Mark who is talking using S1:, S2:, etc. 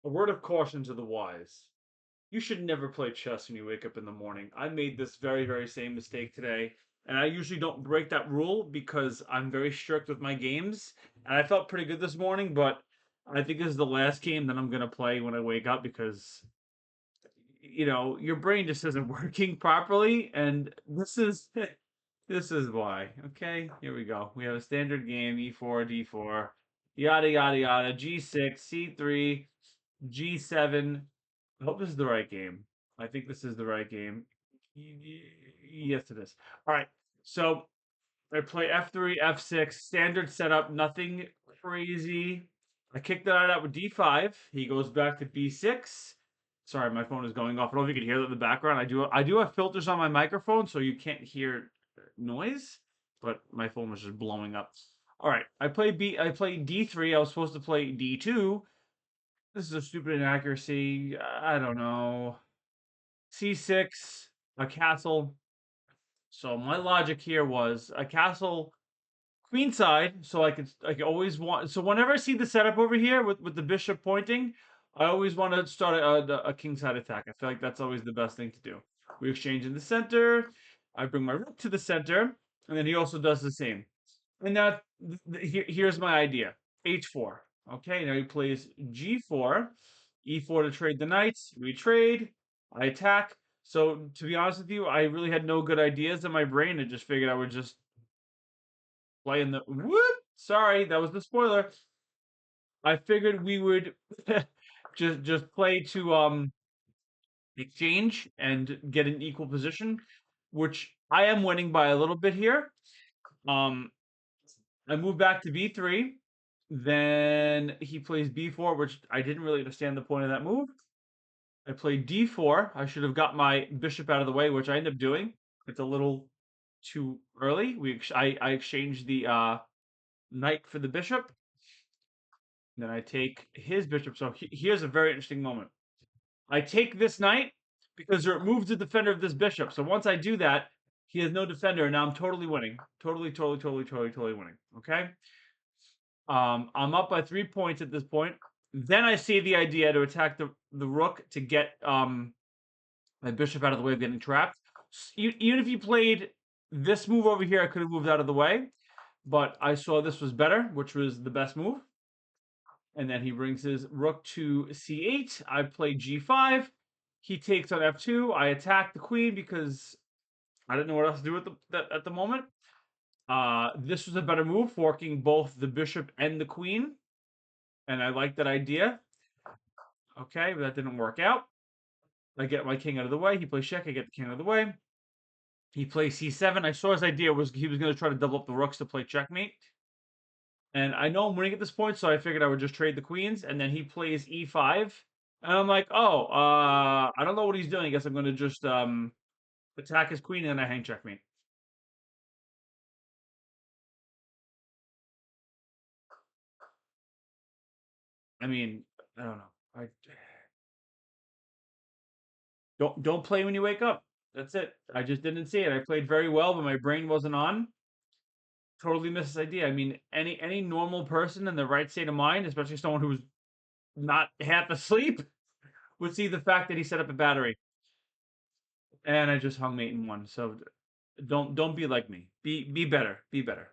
S1: A word of caution to the wise. You should never play chess when you wake up in the morning. I made this very, very same mistake today. And I usually don't break that rule because I'm very strict with my games. And I felt pretty good this morning, but I think this is the last game that I'm going to play when I wake up because, your brain just isn't working properly. And this is. This is why. Okay, here we go. We have a standard game, e4, d4, yada yada yada, g6, c3, g7. I hope this is the right game. I think this is the right game. Yes, it is. All right. So I play f3, f6, standard setup, nothing crazy. I kick that out with d5. He goes back to b6. Sorry, my phone is going off. I don't know if you can hear that in the background. I do have filters on my microphone, so you can't hear noise, but my phone was just blowing up. All right, I play d3. I was supposed to play d2. This is a stupid inaccuracy. I don't know. C6, a castle. So my logic here was a castle queenside, so I could always want. So whenever I see the setup over here with the bishop pointing, I always want to start a kingside attack. I feel like that's always the best thing to do. We exchange in the center. I bring my rook to the center, and then he also does the same. And now here's my idea: h4. Okay, now he plays g4, e4 to trade the knights. We trade. I attack. So to be honest with you, I really had no good ideas in my brain. I just figured I would just playing the whoop. Sorry, that was the spoiler. I figured we would just play to exchange and get an equal position, which I am winning by a little bit here. Um, I move back to b3. Then he plays b4, which I didn't really understand the point of that move. I played d4. I should have got my bishop out of the way, which I end up doing. It's a little too early. I exchanged the knight for the bishop. Then I take his bishop. So here's a very interesting moment. I take this knight because it removes the defender of this bishop. So once I do that, he has no defender, and now I'm totally winning. Totally, totally, totally, totally, totally winning. Okay. I'm up by 3 points at this point. Then I see the idea to attack the rook to get my bishop out of the way of getting trapped. Even if you played this move over here, I could have moved out of the way, but I saw this was better, which was the best move. And then he brings his rook to c8. I play g5. He takes on f2. I attack the queen because I didn't know what else to do at the moment. This was a better move, forking both the bishop and the queen. And I like that idea. Okay, but that didn't work out. I get my king out of the way. He plays check. I get the king out of the way. He plays c7. I saw his idea was he was going to try to double up the rooks to play checkmate. And I know I'm winning at this point, so I figured I would just trade the queens. And then he plays e5. And I'm like, oh, I don't know what he's doing. I guess I'm going to just attack his queen and I hang checkmate. I mean, I don't know. I don't play when you wake up. That's it. I just didn't see it. I played very well, but my brain wasn't on. Totally missed this idea. I mean, any normal person in the right state of mind, especially someone who's not half asleep, would see the fact that he set up a battery. And I just hung mate in one. So don't be like me. Be better. Be better.